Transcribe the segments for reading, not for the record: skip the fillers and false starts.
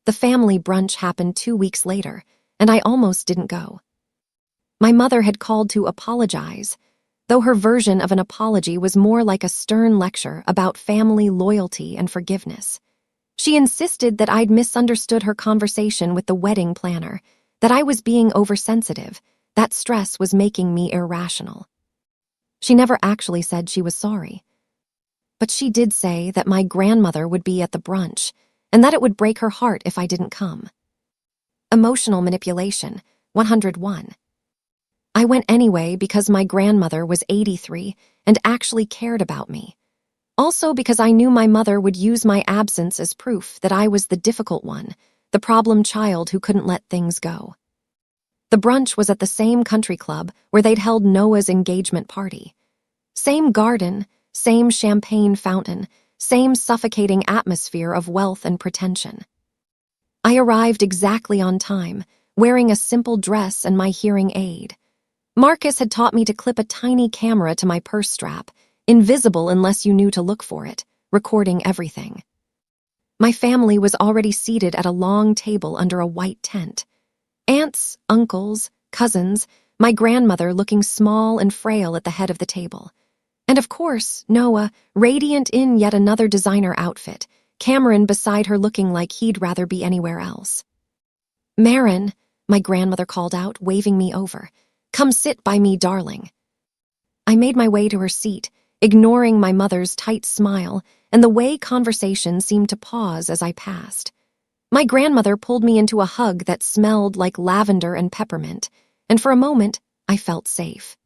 The family brunch happened 2 weeks later, and I almost didn't go. My mother had called to apologize, though her version of an apology was more like a stern lecture about family loyalty and forgiveness. She insisted that I'd misunderstood her conversation with the wedding planner, that I was being oversensitive, that stress was making me irrational. She never actually said she was sorry. But she did say that my grandmother would be at the brunch, and that it would break her heart if I didn't come. Emotional manipulation, 101. I went anyway because my grandmother was 83 and actually cared about me. Also because I knew my mother would use my absence as proof that I was the difficult one, the problem child who couldn't let things go. The brunch was at the same country club where they'd held Noah's engagement party. Same garden, same champagne fountain, same suffocating atmosphere of wealth and pretension. I arrived exactly on time, wearing a simple dress and my hearing aid. Marcus had taught me to clip a tiny camera to my purse strap, invisible unless you knew to look for it, recording everything. My family was already seated at a long table under a white tent. Aunts, uncles, cousins, my grandmother looking small and frail at the head of the table. And of course, Noah, radiant in yet another designer outfit, Cameron beside her looking like he'd rather be anywhere else. "Maren," my grandmother called out, waving me over. "Come sit by me, darling." I made my way to her seat, ignoring my mother's tight smile and the way conversation seemed to pause as I passed. My grandmother pulled me into a hug that smelled like lavender and peppermint, and for a moment, I felt safe.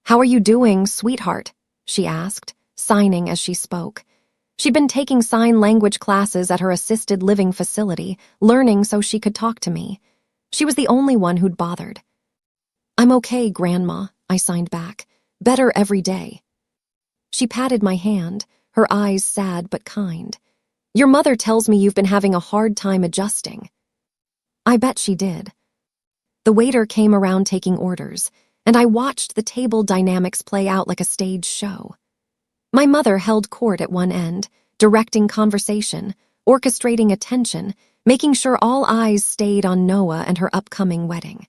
"How are you doing, sweetheart?" she asked, signing as she spoke. She'd been taking sign language classes at her assisted living facility, learning so she could talk to me. She was the only one who'd bothered. "I'm okay, Grandma," I signed back. "Better every day." She patted my hand, her eyes sad but kind. "Your mother tells me you've been having a hard time adjusting." I bet she did. The waiter came around taking orders, and I watched the table dynamics play out like a stage show. My mother held court at one end, directing conversation, orchestrating attention, making sure all eyes stayed on Noah and her upcoming wedding.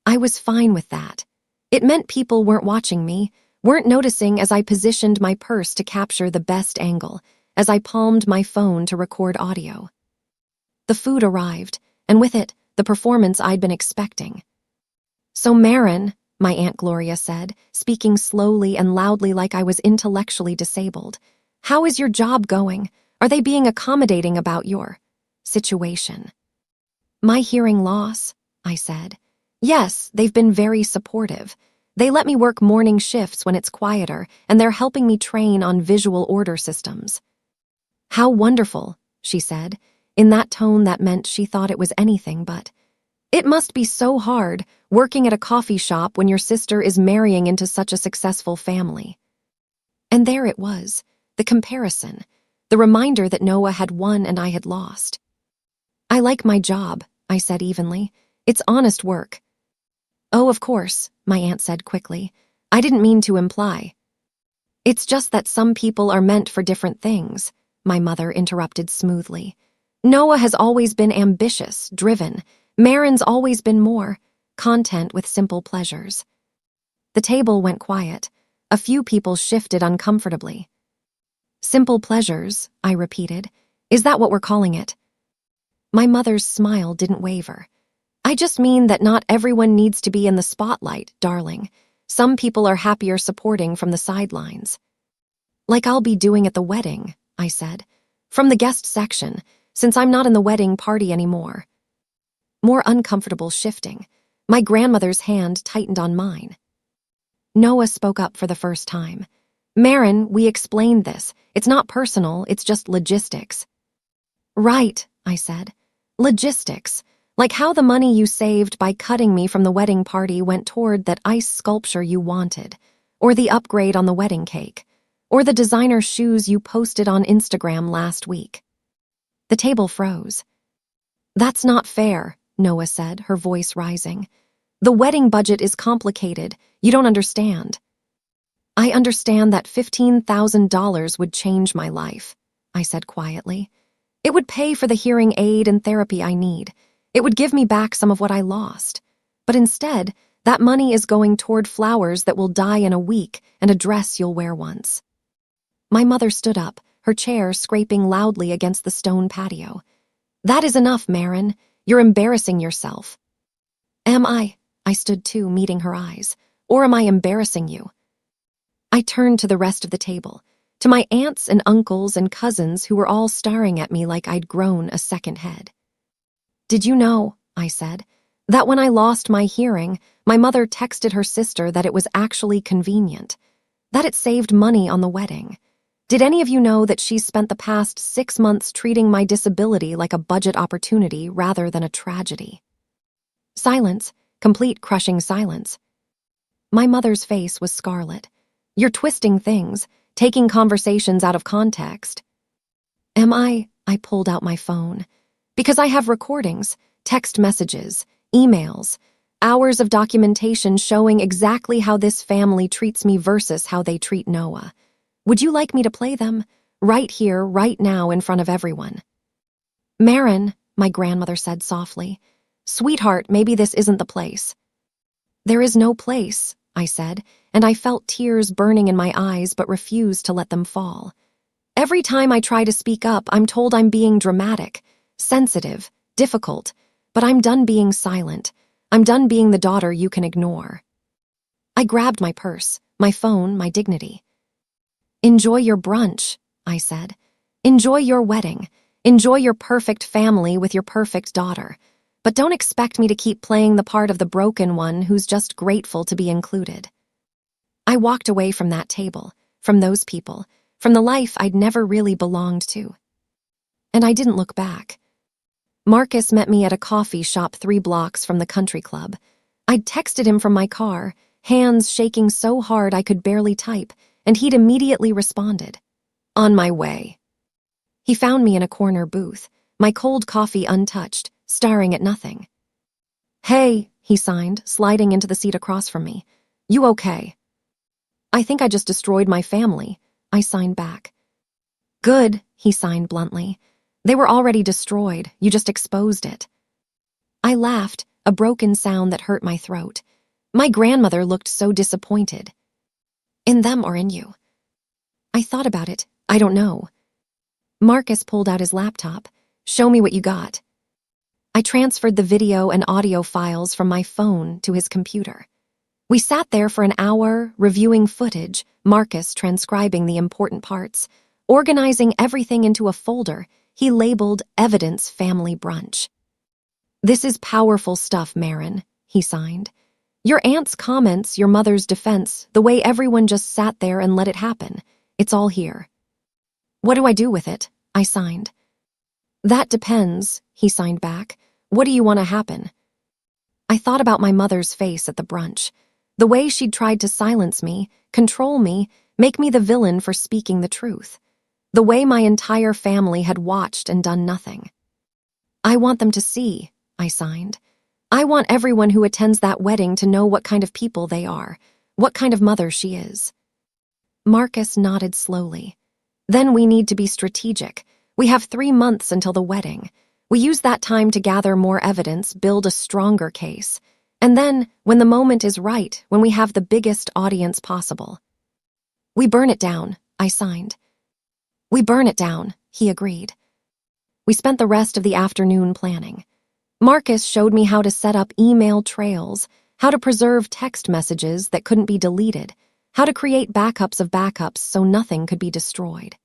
I was fine with that. It meant people weren't watching me, weren't noticing as I positioned my purse to capture the best angle, as I palmed my phone to record audio. The food arrived, and with it, the performance I'd been expecting. "So Maren," my Aunt Gloria said, speaking slowly and loudly like I was intellectually disabled, "how is your job going? Are they being accommodating about your situation?" "My hearing loss," I said. "Yes, they've been very supportive. They let me work morning shifts when it's quieter, and they're helping me train on visual order systems." "How wonderful," she said, in that tone that meant she thought it was anything but. "It must be so hard, working at a coffee shop when your sister is marrying into such a successful family." And there it was, the comparison, the reminder that Noah had won and I had lost. "I like my job," I said evenly. "It's honest work." "Oh, of course," my aunt said quickly. "I didn't mean to imply." "It's just that some people are meant for different things," my mother interrupted smoothly. "Noah has always been ambitious, driven. Maren's always been more, content with simple pleasures." The table went quiet. A few people shifted uncomfortably. "Simple pleasures," I repeated. "Is that what we're calling it?" My mother's smile didn't waver. "I just mean that not everyone needs to be in the spotlight, darling. Some people are happier supporting from the sidelines." "Like I'll be doing at the wedding," I said. "From the guest section, since I'm not in the wedding party anymore." More uncomfortable shifting. My grandmother's hand tightened on mine. Noah spoke up for the first time. "Maren, we explained this. It's not personal, it's just logistics." "Right," I said. "Logistics. Like how the money you saved by cutting me from the wedding party went toward that ice sculpture you wanted, or the upgrade on the wedding cake, or the designer shoes you posted on Instagram last week." The table froze. "That's not fair," Noah said, her voice rising. "The wedding budget is complicated. You don't understand." "I understand that $15,000 would change my life," I said quietly. It would pay for the hearing aid and therapy I need. It would give me back some of what I lost. But instead, that money is going toward flowers that will die in a week and a dress you'll wear once. My mother stood up, her chair scraping loudly against the stone patio. That is enough, Maren. You're embarrassing yourself. Am I? I stood too, meeting her eyes. Or am I embarrassing you? I turned to the rest of the table, to my aunts and uncles and cousins who were all staring at me like I'd grown a second head. Did you know, I said, that when I lost my hearing, my mother texted her sister that it was actually convenient, that it saved money on the wedding? Did any of you know that she's spent the past 6 months treating my disability like a budget opportunity rather than a tragedy? Silence, complete crushing silence. My mother's face was scarlet. You're twisting things, taking conversations out of context. Am I? I pulled out my phone. Because I have recordings, text messages, emails, hours of documentation showing exactly how this family treats me versus how they treat Noah. Would you like me to play them? Right here, right now, in front of everyone. Maren, my grandmother said softly. Sweetheart, maybe this isn't the place. There is no place, I said, and I felt tears burning in my eyes but refused to let them fall. Every time I try to speak up, I'm told I'm being dramatic, sensitive, difficult, but I'm done being silent. I'm done being the daughter you can ignore. I grabbed my purse, my phone, my dignity. Enjoy your brunch, I said. Enjoy your wedding. Enjoy your perfect family with your perfect daughter. But don't expect me to keep playing the part of the broken one who's just grateful to be included. I walked away from that table, from those people, from the life I'd never really belonged to. And I didn't look back. Marcus met me at a coffee shop 3 blocks from the country club. I'd texted him from my car, hands shaking so hard I could barely type, and he'd immediately responded. On my way. He found me in a corner booth, my cold coffee untouched, staring at nothing. Hey, he signed, sliding into the seat across from me. You okay? I think I just destroyed my family, I signed back. Good, he signed bluntly. They were already destroyed, you just exposed it. I laughed, a broken sound that hurt my throat. My grandmother looked so disappointed. In them or in you? I thought about it, I don't know. Marcus pulled out his laptop. Show me what you got. I transferred the video and audio files from my phone to his computer. We sat there for an hour, reviewing footage, Marcus transcribing the important parts, organizing everything into a folder he labeled Evidence Family Brunch. This is powerful stuff, Maren, he signed. Your aunt's comments, your mother's defense, the way everyone just sat there and let it happen. It's all here. What do I do with it? I signed. That depends, he signed back. What do you want to happen? I thought about my mother's face at the brunch, the way she'd tried to silence me, control me, make me the villain for speaking the truth, the way my entire family had watched and done nothing. I want them to see, I signed. I want everyone who attends that wedding to know what kind of people they are, what kind of mother she is. Marcus nodded slowly. Then we need to be strategic. We have 3 months until the wedding. We use that time to gather more evidence, build a stronger case. And then, when the moment is right, when we have the biggest audience possible. We burn it down, I signed. We burn it down, he agreed. We spent the rest of the afternoon planning. Marcus showed me how to set up email trails, how to preserve text messages that couldn't be deleted, how to create backups of backups so nothing could be destroyed.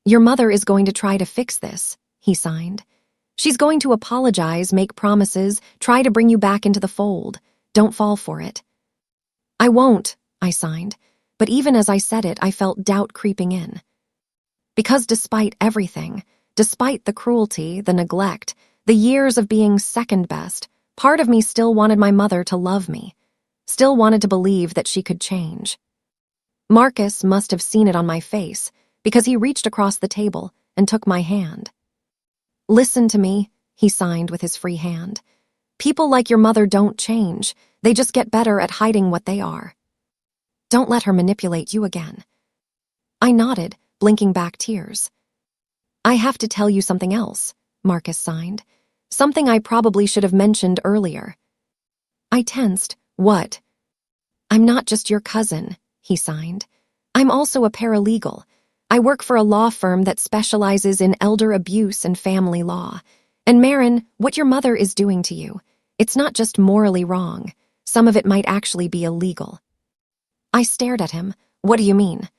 Your mother is going to try to fix this, he signed. She's going to apologize, make promises, try to bring you back into the fold. Don't fall for it. I won't, I signed, but even as I said it, I felt doubt creeping in. Because despite everything, despite the cruelty, the neglect, the years of being second best, part of me still wanted my mother to love me, still wanted to believe that she could change. Marcus must have seen it on my face, because he reached across the table and took my hand. Listen to me, he signed with his free hand. People like your mother don't change. They just get better at hiding what they are. Don't let her manipulate you again. I nodded, blinking back tears. I have to tell you something else, Marcus signed. Something I probably should have mentioned earlier. I tensed. What? I'm not just your cousin, he signed. I'm also a paralegal. I work for a law firm that specializes in elder abuse and family law. And Maren, what your mother is doing to you, it's not just morally wrong. Some of it might actually be illegal. I stared at him. What do you mean?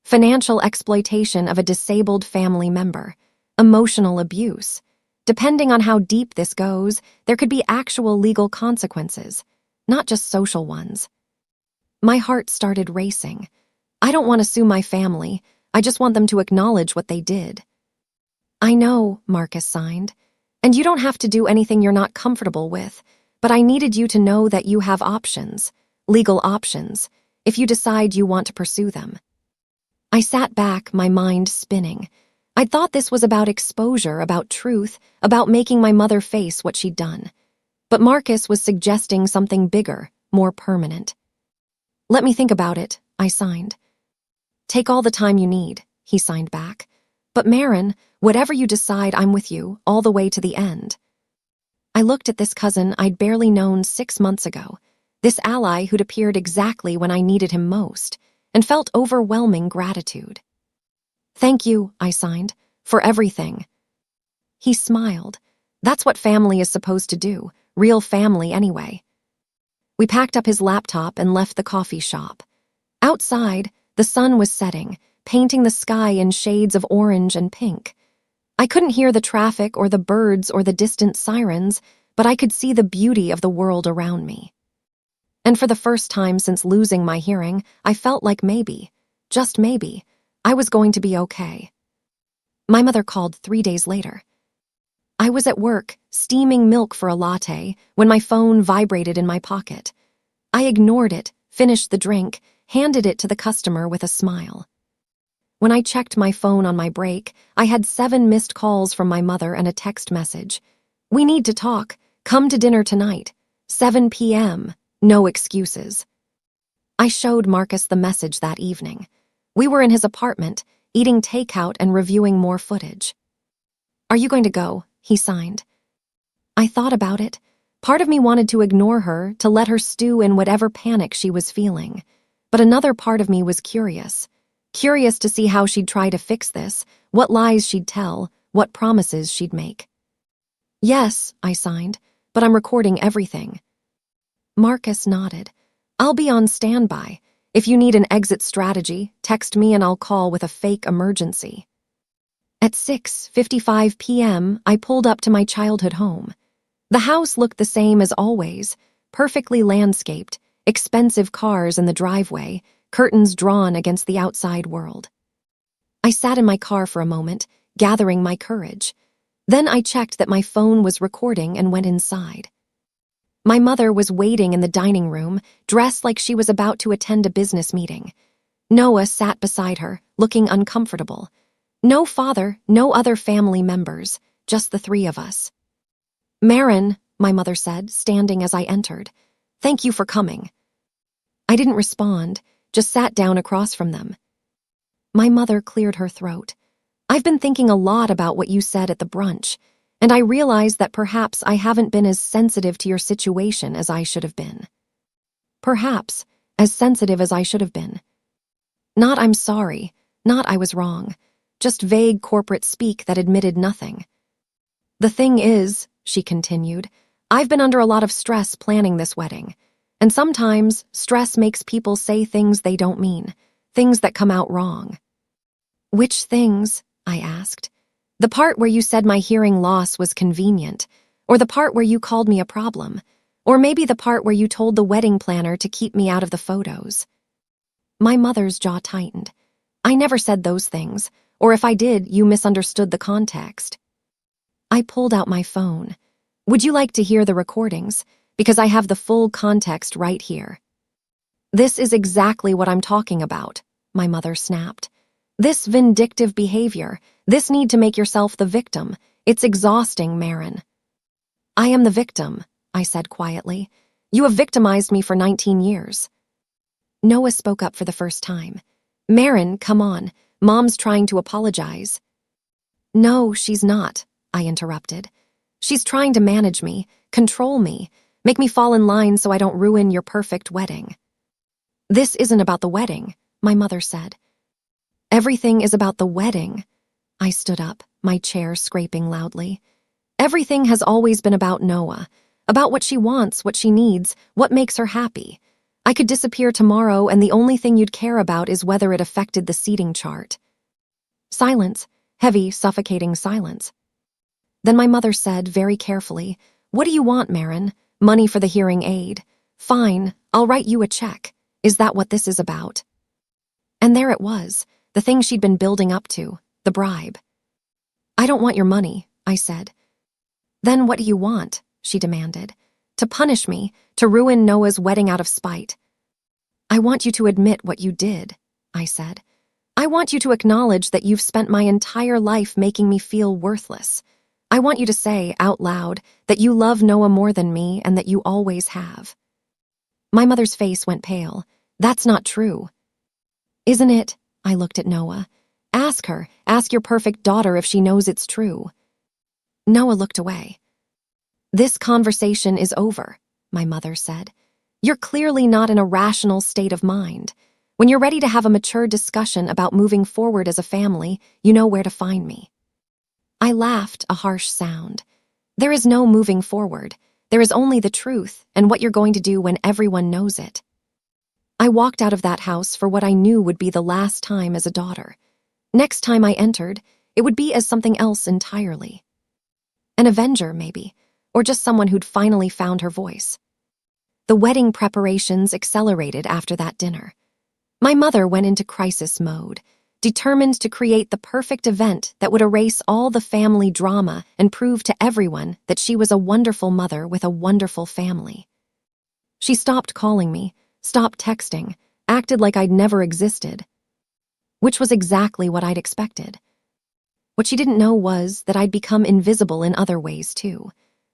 Financial exploitation of a disabled family member. Emotional abuse. Depending on how deep this goes, there could be actual legal consequences, not just social ones. My heart started racing. I don't want to sue my family. I just want them to acknowledge what they did. I know, Marcus signed. And you don't have to do anything you're not comfortable with, but I needed you to know that you have options, legal options, if you decide you want to pursue them. I sat back, my mind spinning. I'd thought this was about exposure, about truth, about making my mother face what she'd done. But Marcus was suggesting something bigger, more permanent. Let me think about it, I signed. Take all the time you need, he signed back. But Maren, whatever you decide, I'm with you, all the way to the end. I looked at this cousin I'd barely known 6 months ago, this ally who'd appeared exactly when I needed him most, and felt overwhelming gratitude. Thank you, I signed, for everything. He smiled. That's what family is supposed to do, real family anyway. We packed up his laptop and left the coffee shop. Outside, the sun was setting, painting the sky in shades of orange and pink. I couldn't hear the traffic or the birds or the distant sirens, but I could see the beauty of the world around me. And for the first time since losing my hearing, I felt like maybe, just maybe, I was going to be okay. My mother called 3 days later. I was at work, steaming milk for a latte, when my phone vibrated in my pocket. I ignored it, finished the drink, handed it to the customer with a smile. When I checked my phone on my break, I had 7 missed calls from my mother and a text message. We need to talk. Come to dinner tonight. 7 p.m. No excuses. I showed Marcus the message that evening. We were in his apartment, eating takeout and reviewing more footage. Are you going to go? He signed. I thought about it. Part of me wanted to ignore her, to let her stew in whatever panic she was feeling. But another part of me was curious to see how she'd try to fix this, what lies she'd tell, what promises she'd make. Yes, I signed, but I'm recording everything. Marcus nodded. I'll be on standby. If you need an exit strategy, text me and I'll call with a fake emergency. At 6:55 p.m., I pulled up to my childhood home. The house looked the same as always, perfectly landscaped, expensive cars in the driveway, curtains drawn against the outside world. I sat in my car for a moment, gathering my courage. Then I checked that my phone was recording and went inside. My mother was waiting in the dining room, dressed like she was about to attend a business meeting. Noah sat beside her, looking uncomfortable. No father, no other family members, just the 3 of us. Maren, my mother said, standing as I entered. Thank you for coming. I didn't respond, just sat down across from them. My mother cleared her throat. I've been thinking a lot about what you said at the brunch, and I realize that perhaps I haven't been as sensitive to your situation as I should have been. Perhaps as sensitive as I should have been. Not I'm sorry, not I was wrong, just vague corporate speak that admitted nothing. The thing is, she continued, I've been under a lot of stress planning this wedding, and sometimes stress makes people say things they don't mean, things that come out wrong. Which things? I asked. The part where you said my hearing loss was convenient, or the part where you called me a problem, or maybe the part where you told the wedding planner to keep me out of the photos. My mother's jaw tightened. I never said those things, or if I did, you misunderstood the context. I pulled out my phone. Would you like to hear the recordings? Because I have the full context right here. This is exactly what I'm talking about, my mother snapped. This vindictive behavior, this need to make yourself the victim, it's exhausting, Maren. I am the victim, I said quietly. You have victimized me for 19 years. Noah spoke up for the first time. Maren, come on, Mom's trying to apologize. No, she's not, I interrupted. She's trying to manage me, control me, make me fall in line so I don't ruin your perfect wedding. This isn't about the wedding, my mother said. Everything is about the wedding. I stood up, my chair scraping loudly. Everything has always been about Noah, about what she wants, what she needs, what makes her happy. I could disappear tomorrow and the only thing you'd care about is whether it affected the seating chart. Silence, heavy, suffocating silence. Then my mother said, very carefully, "What do you want, Maren? Money for the hearing aid? Fine, I'll write you a check. Is that what this is about?" And there it was, the thing she'd been building up to, the bribe. "I don't want your money," I said. "Then what do you want?" she demanded. "To punish me, to ruin Noah's wedding out of spite." "I want you to admit what you did," I said. "I want you to acknowledge that you've spent my entire life making me feel worthless. I want you to say, out loud, that you love Noah more than me and that you always have." My mother's face went pale. "That's not true." "Isn't it?" I looked at Noah. "Ask her, ask your perfect daughter if she knows it's true." Noah looked away. "This conversation is over," my mother said. "You're clearly not in a rational state of mind. When you're ready to have a mature discussion about moving forward as a family, you know where to find me." I laughed, a harsh sound. "There is no moving forward. There is only the truth and what you're going to do when everyone knows it." I walked out of that house for what I knew would be the last time as a daughter. Next time I entered, it would be as something else entirely. An avenger, maybe, or just someone who'd finally found her voice. The wedding preparations accelerated after that dinner. My mother went into crisis mode, determined to create the perfect event that would erase all the family drama and prove to everyone that she was a wonderful mother with a wonderful family. She stopped calling me, stopped texting, acted like I'd never existed, which was exactly what I'd expected. What she didn't know was that I'd become invisible in other ways, too.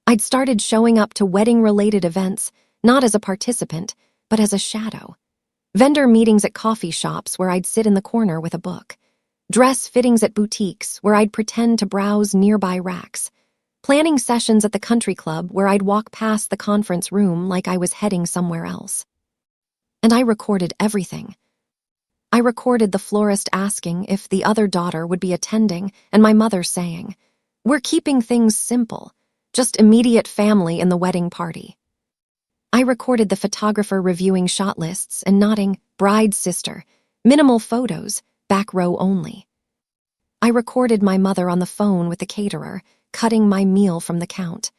I'd started showing up to wedding-related events, not as a participant, but as a shadow. Vendor meetings at coffee shops where I'd sit in the corner with a book. Dress fittings at boutiques where I'd pretend to browse nearby racks. Planning sessions at the country club where I'd walk past the conference room like I was heading somewhere else. And I recorded everything. I recorded the florist asking if the other daughter would be attending and my mother saying, "We're keeping things simple, just immediate family in the wedding party." I recorded the photographer reviewing shot lists and nodding, "Bride's sister, minimal photos, back row only." I recorded my mother on the phone with the caterer, cutting my meal from the count.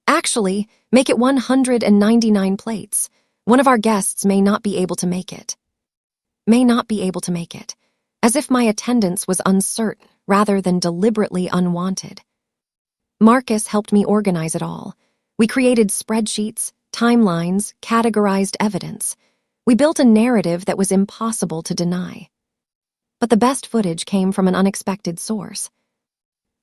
"Actually, make it 199 plates. One of our guests may not be able to make it." May not be able to make it, as if my attendance was uncertain rather than deliberately unwanted. Marcus helped me organize it all. We created spreadsheets, timelines, categorized evidence. We built a narrative that was impossible to deny. But the best footage came from an unexpected source.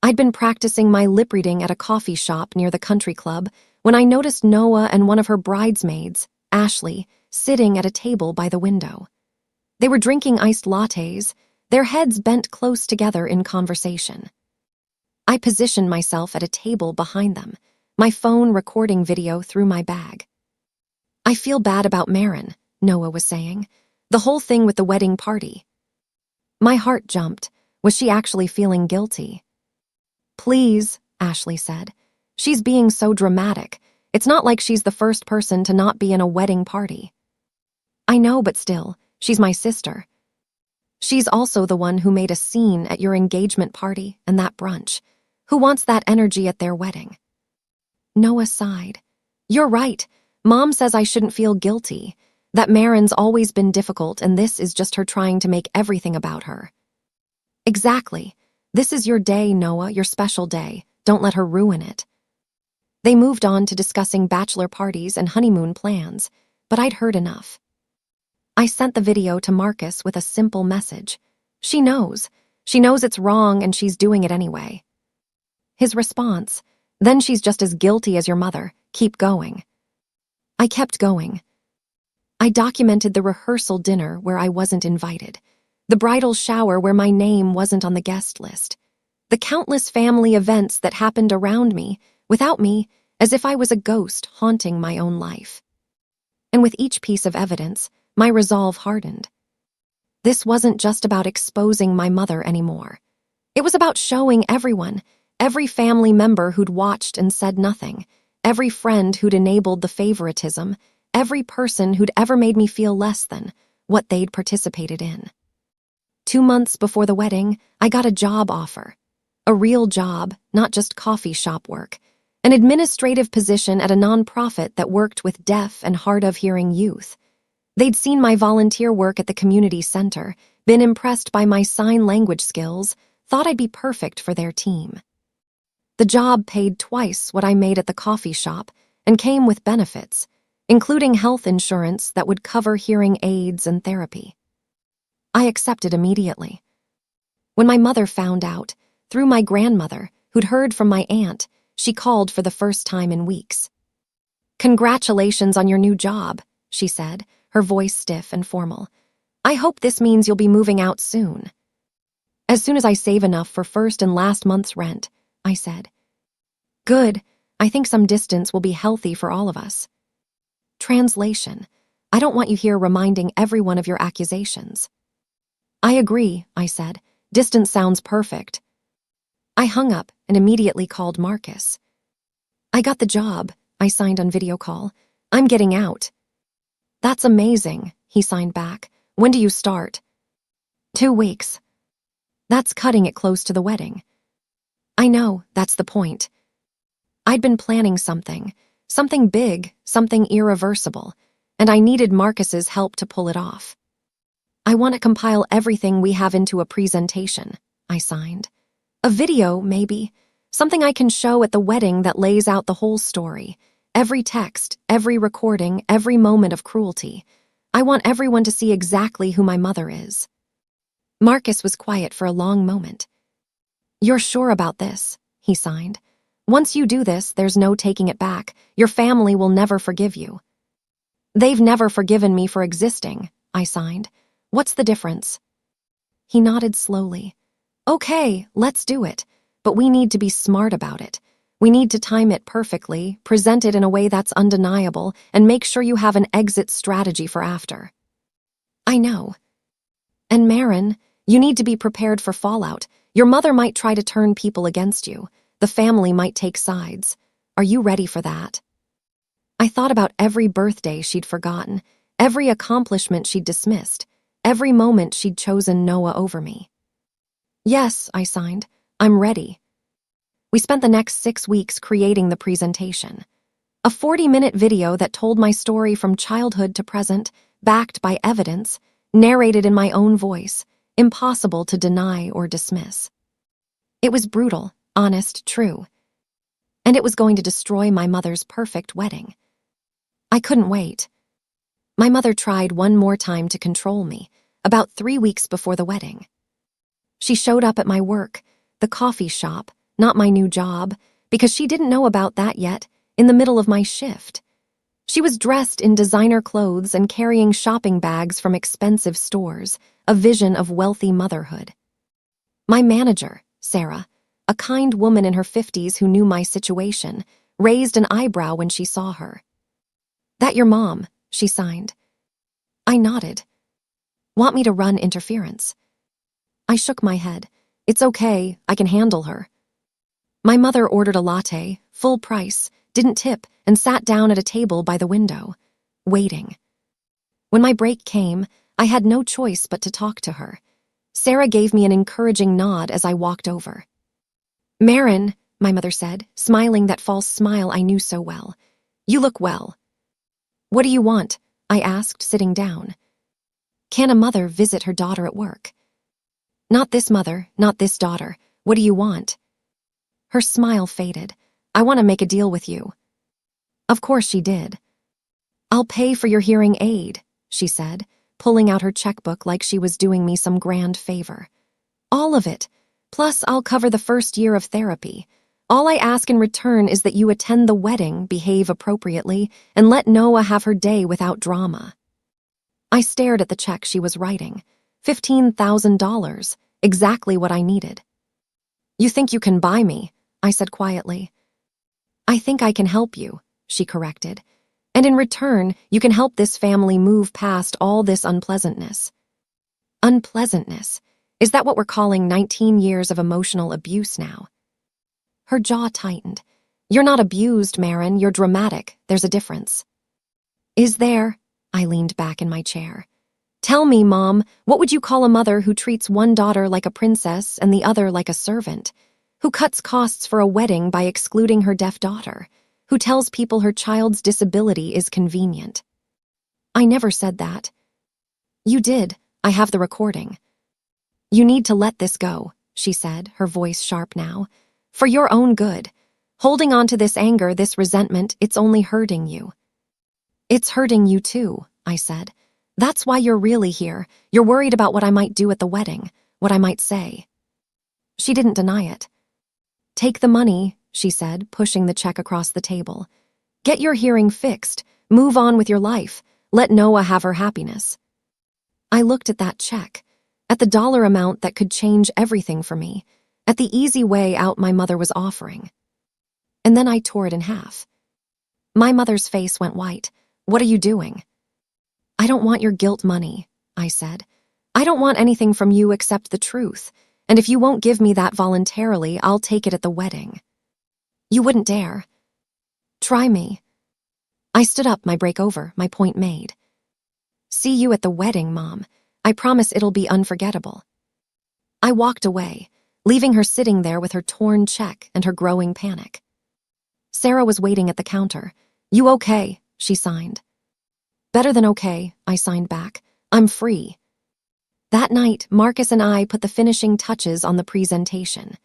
I'd been practicing my lip reading at a coffee shop near the country club when I noticed Noah and one of her bridesmaids, Ashley, sitting at a table by the window. They were drinking iced lattes, their heads bent close together in conversation. I positioned myself at a table behind them, my phone recording video through my bag. "I feel bad about Maren," Noah was saying. "The whole thing with the wedding party." My heart jumped. Was she actually feeling guilty? "Please," Ashley said. "She's being so dramatic. It's not like she's the first person to not be in a wedding party." "I know, but still, she's my sister. She's also the one who made a scene at your engagement party and that brunch. Who wants that energy at their wedding?" Noah sighed. "You're right. Mom says I shouldn't feel guilty, that Maren's always been difficult and this is just her trying to make everything about her." "Exactly. This is your day, Noah, your special day. Don't let her ruin it." They moved on to discussing bachelor parties and honeymoon plans, but I'd heard enough. I sent the video to Marcus with a simple message. She knows. She knows it's wrong and she's doing it anyway. His response, "Then she's just as guilty as your mother. Keep going." I kept going. I documented the rehearsal dinner where I wasn't invited, the bridal shower where my name wasn't on the guest list, The countless family events that happened around me, without me, as if I was a ghost haunting my own life. And with each piece of evidence, my resolve hardened. This wasn't just about exposing my mother anymore. It was about showing everyone, every family member who'd watched and said nothing, every friend who'd enabled the favoritism, every person who'd ever made me feel less than what they'd participated in. 2 months before the wedding, I got a job offer. A real job, not just coffee shop work. An administrative position at a nonprofit that worked with deaf and hard-of-hearing youth. They'd seen my volunteer work at the community center, been impressed by my sign language skills, thought I'd be perfect for their team. The job paid twice what I made at the coffee shop and came with benefits, including health insurance that would cover hearing aids and therapy. I accepted immediately. When my mother found out, through my grandmother, who'd heard from my aunt, she called for the first time in weeks. "Congratulations on your new job," she said, her voice stiff and formal. "I hope this means you'll be moving out soon." "As soon as I save enough for first and last month's rent," I said. "Good. I think some distance will be healthy for all of us." Translation: I don't want you here reminding everyone of your accusations. "I agree," I said. "Distance sounds perfect." I hung up and immediately called Marcus. "I got the job," I signed on video call. "I'm getting out." "That's amazing," he signed back. "When do you start?" 2 weeks. That's cutting it close to the wedding. I know, that's the point. I'd been planning something big, something irreversible, and I needed Marcus's help to pull it off. "I want to compile everything we have into a presentation," I signed. "A video, maybe. Something I can show at the wedding that lays out the whole story. Every text, every recording, every moment of cruelty. I want everyone to see exactly who my mother is." Marcus was quiet for a long moment. "You're sure about this?" he signed. "Once you do this, there's no taking it back. Your family will never forgive you." "They've never forgiven me for existing," I signed. "What's the difference?" He nodded slowly. "Okay, let's do it. But we need to be smart about it. We need to time it perfectly, present it in a way that's undeniable, and make sure you have an exit strategy for after." "I know. And Maren, you need to be prepared for fallout. Your mother might try to turn people against you. The family might take sides. Are you ready for that?" I thought about every birthday she'd forgotten, every accomplishment she'd dismissed, every moment she'd chosen Noah over me. "Yes," I signed. "I'm ready." We spent the next 6 weeks creating the presentation. A 40-minute video that told my story from childhood to present, backed by evidence, narrated in my own voice, impossible to deny or dismiss. It was brutal, honest, true. And it was going to destroy my mother's perfect wedding. I couldn't wait. My mother tried one more time to control me, about 3 weeks before the wedding. She showed up at my work, the coffee shop, not my new job, because she didn't know about that yet, in the middle of my shift. She was dressed in designer clothes and carrying shopping bags from expensive stores, a vision of wealthy motherhood. My manager, Sarah, a kind woman in her 50s who knew my situation, raised an eyebrow when she saw her. "That your mom?" she signed. I nodded. "Want me to run interference?" I shook my head. "It's okay, I can handle her." My mother ordered a latte, full price, didn't tip, and sat down at a table by the window, waiting. When my break came, I had no choice but to talk to her. Sarah gave me an encouraging nod as I walked over. "Maren," my mother said, smiling that false smile I knew so well. "You look well." "What do you want?" I asked, sitting down. Can a mother visit her daughter at work? "Not this mother, not this daughter. What do you want?" Her smile faded. "I want to make a deal with you." Of course she did. "I'll pay for your hearing aid," she said, pulling out her checkbook like she was doing me some grand favor. "All of it. Plus, I'll cover the first year of therapy. All I ask in return is that you attend the wedding, behave appropriately, and let Noah have her day without drama." I stared at the check she was writing. $15,000, exactly what I needed. You think you can buy me, I said quietly. I think I can help you, she corrected. And in return, you can help this family move past all this unpleasantness. Unpleasantness? Is that what we're calling 19 years of emotional abuse now? Her jaw tightened. You're not abused, Maren, you're dramatic. There's a difference. Is there? I leaned back in my chair. Tell me, Mom, what would you call a mother who treats one daughter like a princess and the other like a servant? Who cuts costs for a wedding by excluding her deaf daughter? Who tells people her child's disability is convenient? I never said that. You did. I have the recording. You need to let this go, she said, her voice sharp now. For your own good. Holding on to this anger, this resentment, it's only hurting you. It's hurting you too, I said. That's why you're really here. You're worried about what I might do at the wedding, what I might say. She didn't deny it. Take the money, she said, pushing the check across the table. Get your hearing fixed. Move on with your life. Let Noah have her happiness. I looked at that check, at the dollar amount that could change everything for me, at the easy way out my mother was offering. And then I tore it in half. My mother's face went white. What are you doing? I don't want your guilt money, I said. I don't want anything from you except the truth, and if you won't give me that voluntarily, I'll take it at the wedding. You wouldn't dare. Try me. I stood up, my break over, my point made. See you at the wedding, Mom. I promise it'll be unforgettable. I walked away, leaving her sitting there with her torn check and her growing panic. Sarah was waiting at the counter. You okay? She signed. Better than okay, I signed back. I'm free. That night, Marcus and I put the finishing touches on the presentation.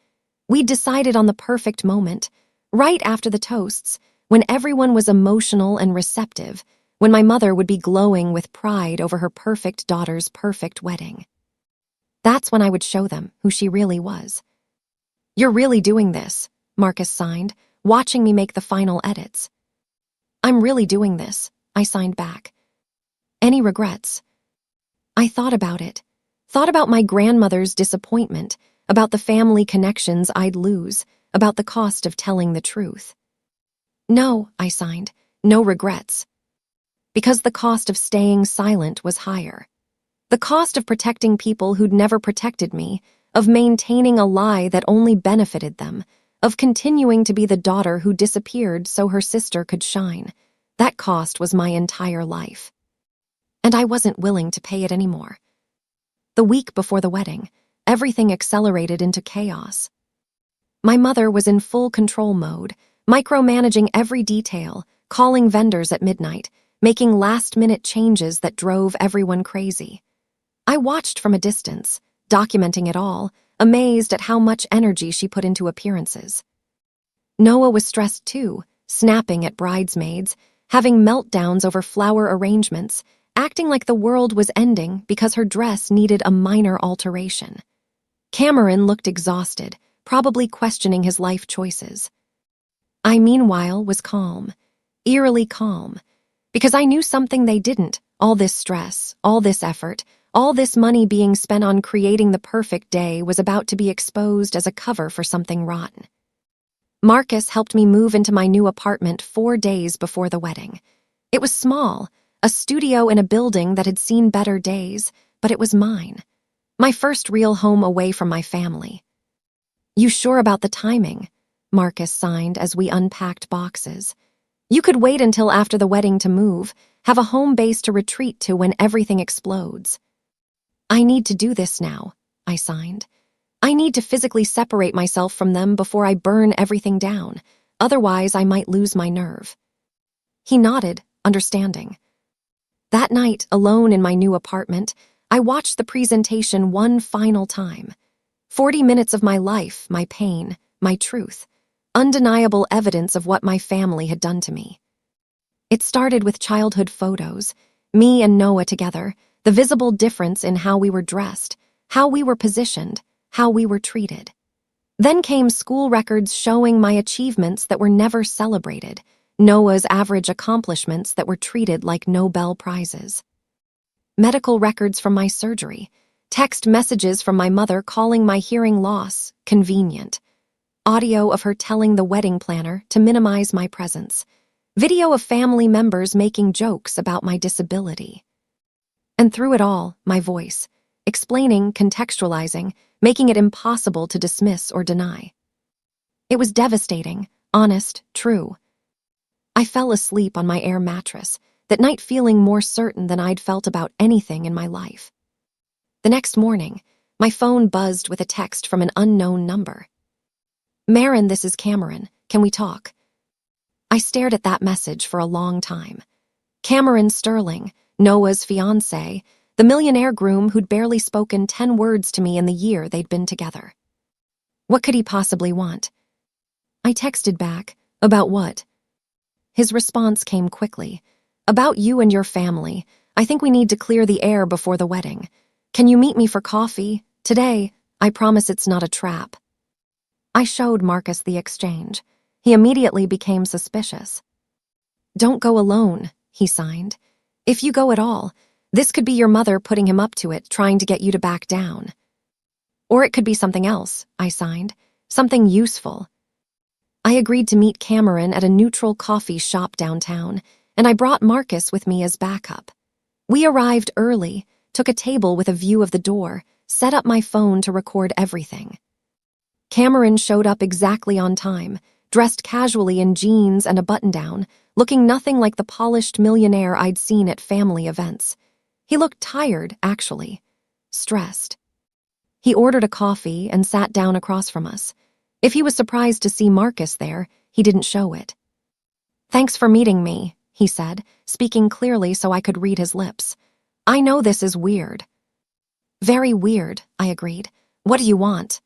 We'd decided on the perfect moment, right after the toasts, when everyone was emotional and receptive, when my mother would be glowing with pride over her perfect daughter's perfect wedding. That's when I would show them who she really was. You're really doing this, Marcus signed, watching me make the final edits. I'm really doing this, I signed back. Any regrets? I thought about it. Thought about my grandmother's disappointment, about the family connections I'd lose, about the cost of telling the truth. No, I signed, no regrets. Because the cost of staying silent was higher. The cost of protecting people who'd never protected me, of maintaining a lie that only benefited them, of continuing to be the daughter who disappeared so her sister could shine. That cost was my entire life. And I wasn't willing to pay it anymore. The week before the wedding, everything accelerated into chaos. My mother was in full control mode, micromanaging every detail, calling vendors at midnight, making last-minute changes that drove everyone crazy. I watched from a distance, documenting it all, amazed at how much energy she put into appearances. Noah was stressed too, snapping at bridesmaids, having meltdowns over flower arrangements, acting like the world was ending because her dress needed a minor alteration. Cameron looked exhausted, probably questioning his life choices. I, meanwhile, was calm, eerily calm, because I knew something they didn't, all this stress, all this effort, all this money being spent on creating the perfect day was about to be exposed as a cover for something rotten. Marcus helped me move into my new apartment 4 days before the wedding. It was small, a studio in a building that had seen better days, but it was mine. My first real home away from my family. You sure about the timing? Marcus signed as we unpacked boxes. You could wait until after the wedding to move, have a home base to retreat to when everything explodes. I need to do this now, I signed. I need to physically separate myself from them before I burn everything down, otherwise I might lose my nerve. He nodded, understanding. That night, alone in my new apartment, I watched the presentation one final time. 40 minutes of my life, my pain, my truth. Undeniable evidence of what my family had done to me. It started with childhood photos, me and Noah together, the visible difference in how we were dressed, how we were positioned, how we were treated. Then came school records showing my achievements that were never celebrated, Noah's average accomplishments that were treated like Nobel Prizes. Medical records from my surgery, Text messages from my mother calling my hearing loss convenient. Audio of her telling the wedding planner to minimize my presence. Video of family members making jokes about my disability. And through it all, my voice, explaining, contextualizing, making it impossible to dismiss or deny. It was devastating, honest, true. I fell asleep on my air mattress, that night feeling more certain than I'd felt about anything in my life. The next morning, my phone buzzed with a text from an unknown number. "Maren, this is Cameron. Can we talk?" I stared at that message for a long time. Cameron Sterling, Noah's fiancé, the millionaire groom who'd barely spoken 10 words to me in the year they'd been together. What could he possibly want? I texted back, "About what?" His response came quickly. "About you and your family. I think we need to clear the air before the wedding. Can you meet me for coffee? Today, I promise it's not a trap." I showed Marcus the exchange. He immediately became suspicious. "Don't go alone," he signed. "If you go at all, this could be your mother putting him up to it, trying to get you to back down." "Or it could be something else," I signed. "Something useful." I agreed to meet Cameron at a neutral coffee shop downtown, and I brought Marcus with me as backup. We arrived early, took a table with a view of the door, set up my phone to record everything. Cameron showed up exactly on time, dressed casually in jeans and a button-down, looking nothing like the polished millionaire I'd seen at family events. He looked tired, actually. Stressed. He ordered a coffee and sat down across from us. If he was surprised to see Marcus there, he didn't show it. "Thanks for meeting me," he said, speaking clearly so I could read his lips. "I know this is weird." "Very weird," I agreed. "What do you want?"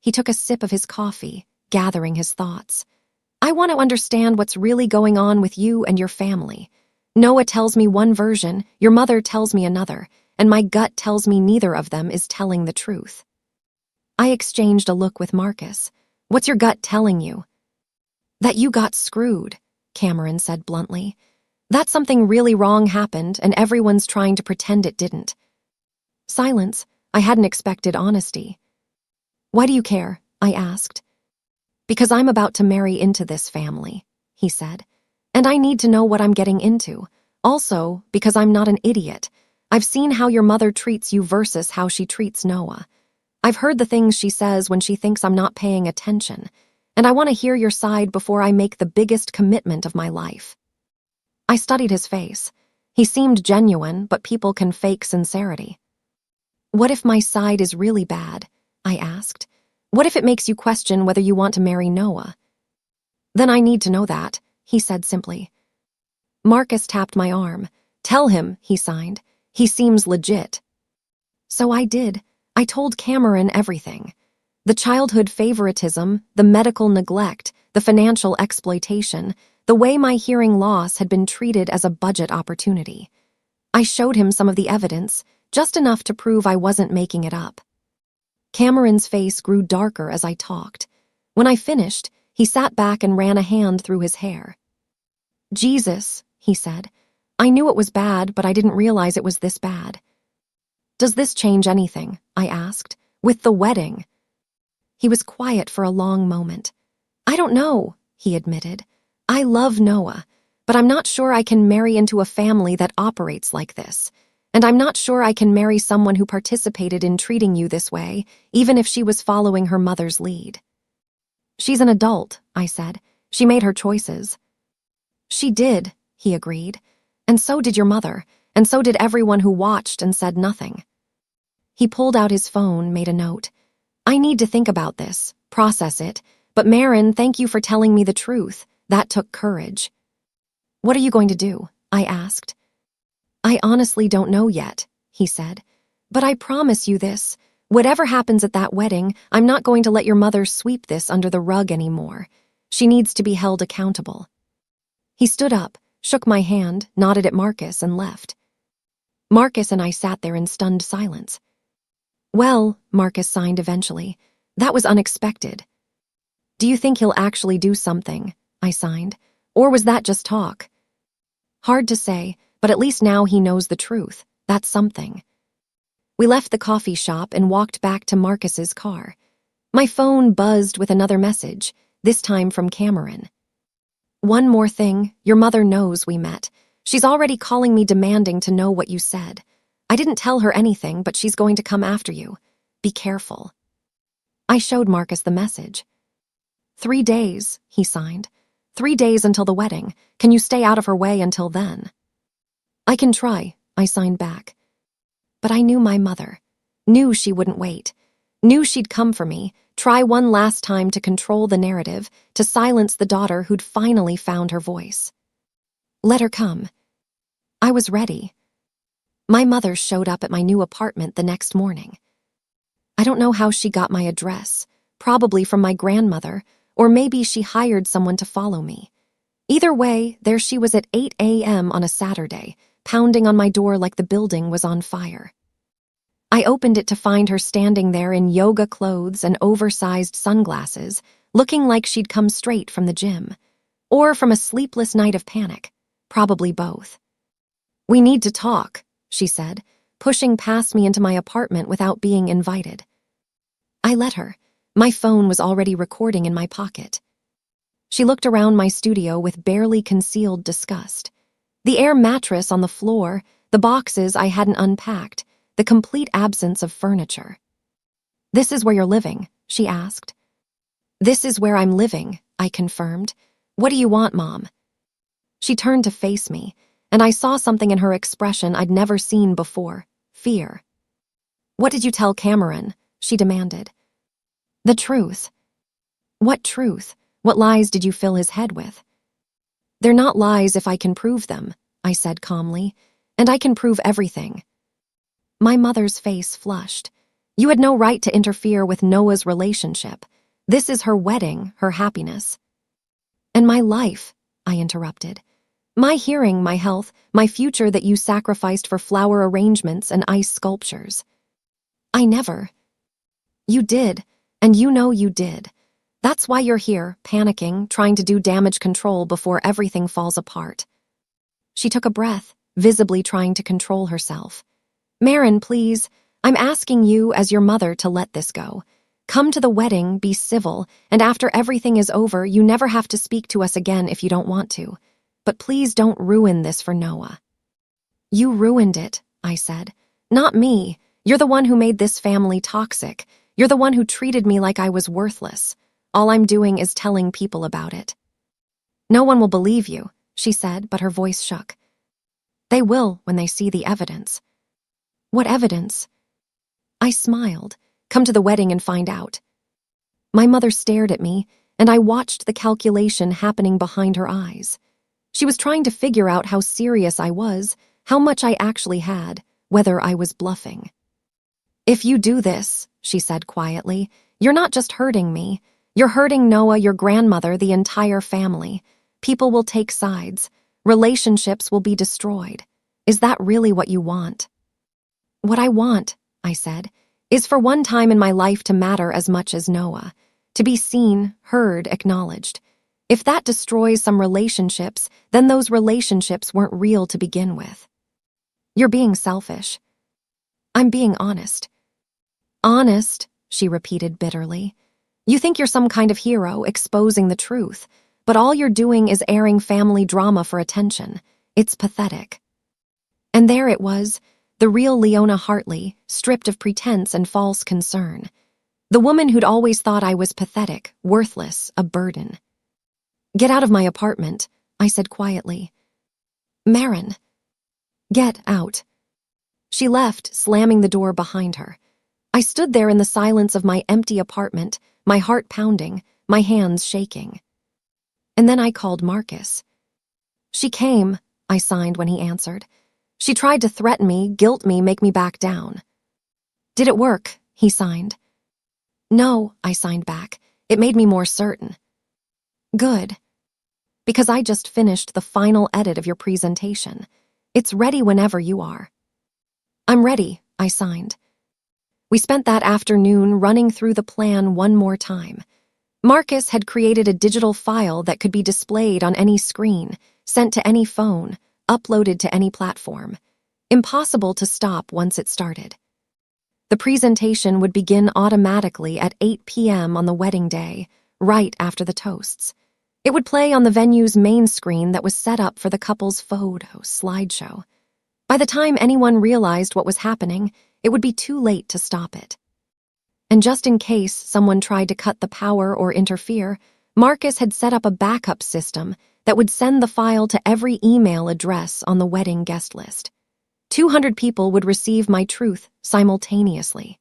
He took a sip of his coffee, gathering his thoughts. "I want to understand what's really going on with you and your family. Noah tells me one version, your mother tells me another, and my gut tells me neither of them is telling the truth." I exchanged a look with Marcus. "What's your gut telling you?" "That you got screwed," Cameron said bluntly. "That something really wrong happened and everyone's trying to pretend it didn't." Silence. I hadn't expected honesty. "Why do you care?" I asked. "Because I'm about to marry into this family," he said. "And I need to know what I'm getting into. Also, because I'm not an idiot. I've seen how your mother treats you versus how she treats Noah. I've heard the things she says when she thinks I'm not paying attention, and I want to hear your side before I make the biggest commitment of my life." I studied his face. He seemed genuine, but people can fake sincerity. "What if my side is really bad?" I asked. "What if it makes you question whether you want to marry Noah?" "Then I need to know that," he said simply. Marcus tapped my arm. "Tell him," he signed. "He seems legit." So I did. I told Cameron everything. The childhood favoritism, the medical neglect, the financial exploitation, the way my hearing loss had been treated as a budget opportunity. I showed him some of the evidence, just enough to prove I wasn't making it up. Cameron's face grew darker as I talked. When I finished, he sat back and ran a hand through his hair. "Jesus," he said. "I knew it was bad, but I didn't realize it was this bad." "Does this change anything?" I asked. "With the wedding?" He was quiet for a long moment. "I don't know," he admitted. "I love Noah, but I'm not sure I can marry into a family that operates like this. And I'm not sure I can marry someone who participated in treating you this way, even if she was following her mother's lead." "She's an adult," I said. "She made her choices." "She did," he agreed. "And so did your mother, and so did everyone who watched and said nothing." He pulled out his phone, made a note. "I need to think about this, process it, but Maren, thank you for telling me the truth. That took courage." "What are you going to do?" I asked. "I honestly don't know yet," he said. "But I promise you this. Whatever happens at that wedding, I'm not going to let your mother sweep this under the rug anymore. She needs to be held accountable." He stood up, shook my hand, nodded at Marcus, and left. Marcus and I sat there in stunned silence. "Well," Marcus signed eventually, "that was unexpected." "Do you think he'll actually do something?" I signed. "Or was that just talk?" "Hard to say, but at least now he knows the truth. That's something." We left the coffee shop and walked back to Marcus's car. My phone buzzed with another message, this time from Cameron. "One more thing, your mother knows we met. She's already calling me demanding to know what you said. I didn't tell her anything, but she's going to come after you. Be careful." I showed Marcus the message. 3 days, he signed. 3 days until the wedding. Can you stay out of her way until then? I can try, I signed back. But I knew my mother. Knew she wouldn't wait. Knew she'd come for me, try one last time to control the narrative, to silence the daughter who'd finally found her voice. Let her come. I was ready. My mother showed up at my new apartment the next morning. I don't know how she got my address, probably from my grandmother, or maybe she hired someone to follow me. Either way, there she was at 8 a.m. on a Saturday, pounding on my door like the building was on fire. I opened it to find her standing there in yoga clothes and oversized sunglasses, looking like she'd come straight from the gym. Or from a sleepless night of panic. Probably both. "We need to talk," she said, pushing past me into my apartment without being invited. I let her. My phone was already recording in my pocket. She looked around my studio with barely concealed disgust. The air mattress on the floor, the boxes I hadn't unpacked, the complete absence of furniture. "This is where you're living?" she asked. "This is where I'm living," I confirmed. "What do you want, Mom?" She turned to face me, and I saw something in her expression I'd never seen before, fear. "What did you tell Cameron?" she demanded. "The truth." "What truth? What lies did you fill his head with?" "They're not lies if I can prove them," I said calmly, "and I can prove everything." My mother's face flushed. "You had no right to interfere with Noah's relationship. This is her wedding, her happiness." "And my life," I interrupted. "My hearing, my health, my future that you sacrificed for flower arrangements and ice sculptures." "I never." "You did, and you know you did. That's why you're here, panicking, trying to do damage control before everything falls apart." She took a breath, visibly trying to control herself. "Maren, please, I'm asking you as your mother to let this go. Come to the wedding, be civil, and after everything is over, you never have to speak to us again if you don't want to. But please don't ruin this for Noah." "You ruined it," I said. "Not me. You're the one who made this family toxic. You're the one who treated me like I was worthless. All I'm doing is telling people about it." "No one will believe you," she said, but her voice shook. "They will when they see the evidence." "What evidence?" I smiled. "Come to the wedding and find out." My mother stared at me, and I watched the calculation happening behind her eyes. She was trying to figure out how serious I was, how much I actually had, whether I was bluffing. "If you do this," she said quietly, "you're not just hurting me. You're hurting Noah, your grandmother, the entire family. People will take sides. Relationships will be destroyed. Is that really what you want?" "What I want," I said, "is for one time in my life to matter as much as Noah. To be seen, heard, acknowledged. If that destroys some relationships, then those relationships weren't real to begin with." "You're being selfish." "I'm being honest." "Honest," she repeated bitterly. "You think you're some kind of hero, exposing the truth, but all you're doing is airing family drama for attention. It's pathetic." And there it was, the real Leona Hartley, stripped of pretense and false concern. The woman who'd always thought I was pathetic, worthless, a burden. "Get out of my apartment," I said quietly. "Maren." "Get out." She left, slamming the door behind her. I stood there in the silence of my empty apartment, my heart pounding, my hands shaking. And then I called Marcus. "She came," I signed when he answered. "She tried to threaten me, guilt me, make me back down." "Did it work?" he signed. "No," I signed back. "It made me more certain." "Good. Because I just finished the final edit of your presentation. It's ready whenever you are." "I'm ready," I signed. We spent that afternoon running through the plan one more time. Marcus had created a digital file that could be displayed on any screen, sent to any phone, uploaded to any platform. Impossible to stop once it started. The presentation would begin automatically at 8 p.m. on the wedding day, right after the toasts. It would play on the venue's main screen that was set up for the couple's photo slideshow. By the time anyone realized what was happening, it would be too late to stop it. And just in case someone tried to cut the power or interfere, Marcus had set up a backup system that would send the file to every email address on the wedding guest list. 200 people would receive my truth simultaneously.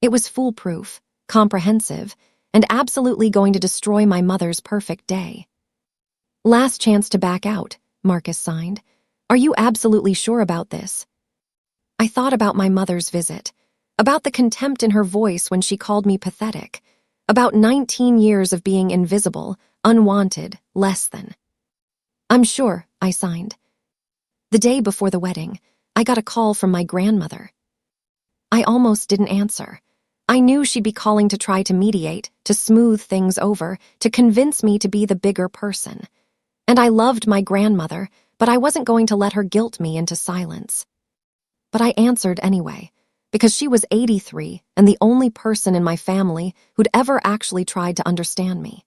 It was foolproof, comprehensive, and absolutely going to destroy my mother's perfect day. Last chance to back out, Marcus signed. Are you absolutely sure about this? I thought about my mother's visit, about the contempt in her voice when she called me pathetic, about 19 years of being invisible, unwanted, less than. I'm sure, I signed. The day before the wedding, I got a call from my grandmother. I almost didn't answer. I knew she'd be calling to try to mediate, to smooth things over, to convince me to be the bigger person. And I loved my grandmother, but I wasn't going to let her guilt me into silence. But I answered anyway, because she was 83 and the only person in my family who'd ever actually tried to understand me.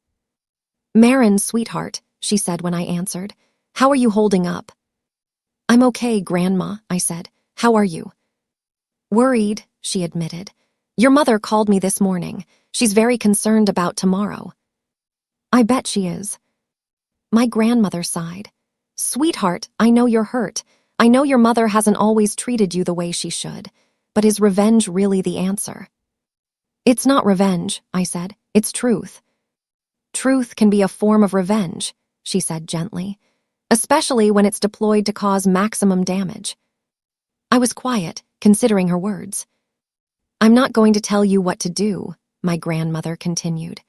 Maren, sweetheart, she said when I answered. How are you holding up? I'm okay, Grandma, I said. How are you? Worried, she admitted. Your mother called me this morning. She's very concerned about tomorrow. I bet she is. My grandmother sighed. Sweetheart, I know you're hurt. I know your mother hasn't always treated you the way she should. But is revenge really the answer? It's not revenge, I said. It's truth. Truth can be a form of revenge, she said gently, especially when it's deployed to cause maximum damage. I was quiet, considering her words. I'm not going to tell you what to do, my grandmother continued.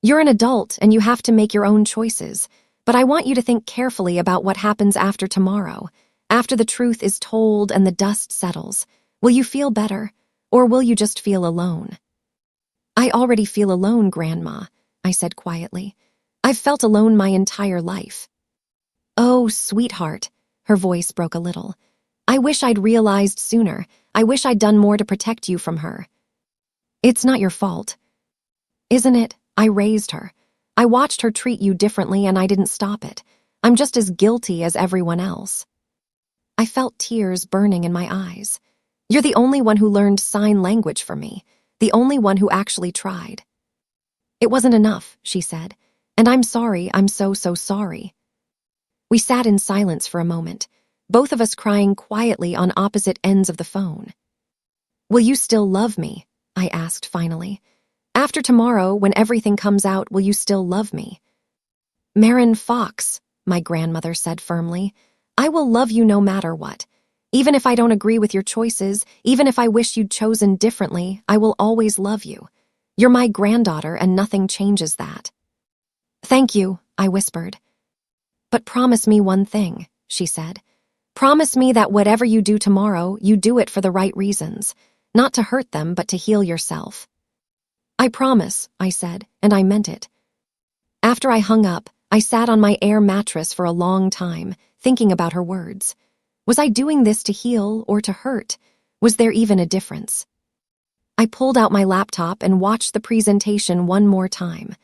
You're an adult and you have to make your own choices, but I want you to think carefully about what happens after tomorrow, after the truth is told and the dust settles. Will you feel better, or will you just feel alone? I already feel alone, Grandma, I said quietly. I've felt alone my entire life. Oh, sweetheart, her voice broke a little. I wish I'd realized sooner. I wish I'd done more to protect you from her. It's not your fault. Isn't it? I raised her. I watched her treat you differently and I didn't stop it. I'm just as guilty as everyone else. I felt tears burning in my eyes. You're the only one who learned sign language for me, the only one who actually tried. It wasn't enough, she said, and I'm sorry, I'm so sorry. We sat in silence for a moment, both of us crying quietly on opposite ends of the phone. Will you still love me? I asked finally. After tomorrow, when everything comes out, will you still love me? Maren Fox, my grandmother said firmly, I will love you no matter what. Even if I don't agree with your choices, even if I wish you'd chosen differently, I will always love you. You're my granddaughter and nothing changes that. Thank you, I whispered. But promise me one thing, she said. Promise me that whatever you do tomorrow, you do it for the right reasons, not to hurt them, but to heal yourself. I promise, I said, and I meant it. After I hung up, I sat on my air mattress for a long time, thinking about her words. Was I doing this to heal or to hurt? Was there even a difference? I pulled out my laptop and watched the presentation one more time.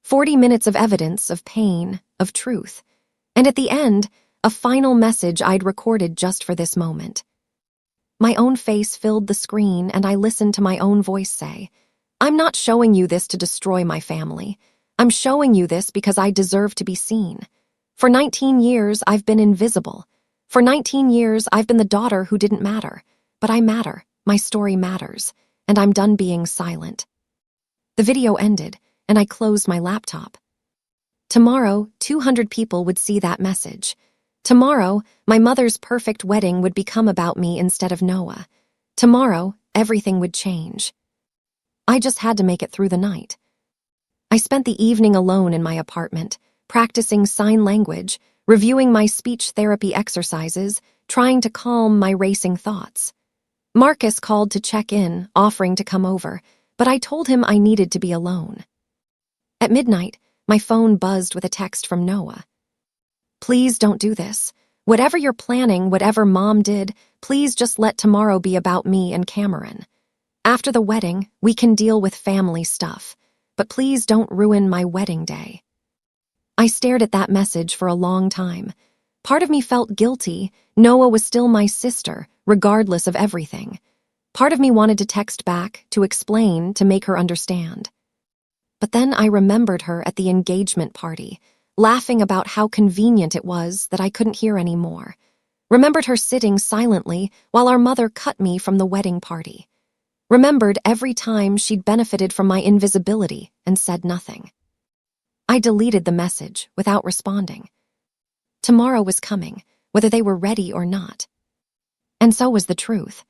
40 minutes of evidence, of pain, of truth. And at the end, a final message I'd recorded just for this moment. My own face filled the screen and I listened to my own voice say, I'm not showing you this to destroy my family. I'm showing you this because I deserve to be seen. For 19 years, I've been invisible. For 19 years, I've been the daughter who didn't matter. But I matter. My story matters. And I'm done being silent. The video ended, and I closed my laptop. Tomorrow, 200 people would see that message. Tomorrow, my mother's perfect wedding would become about me instead of Noah. Tomorrow, everything would change. I just had to make it through the night. I spent the evening alone in my apartment, practicing sign language, reviewing my speech therapy exercises, trying to calm my racing thoughts. Marcus called to check in, offering to come over, but I told him I needed to be alone. At midnight, my phone buzzed with a text from Noah. Please don't do this. Whatever you're planning, whatever Mom did, please just let tomorrow be about me and Cameron. After the wedding, we can deal with family stuff, but please don't ruin my wedding day. I stared at that message for a long time. Part of me felt guilty. Noah was still my sister, regardless of everything. Part of me wanted to text back, to explain, to make her understand. But then I remembered her at the engagement party, laughing about how convenient it was that I couldn't hear anymore. Remembered her sitting silently while our mother cut me from the wedding party. Remembered every time she'd benefited from my invisibility and said nothing. I deleted the message without responding. Tomorrow was coming, whether they were ready or not. And so was the truth.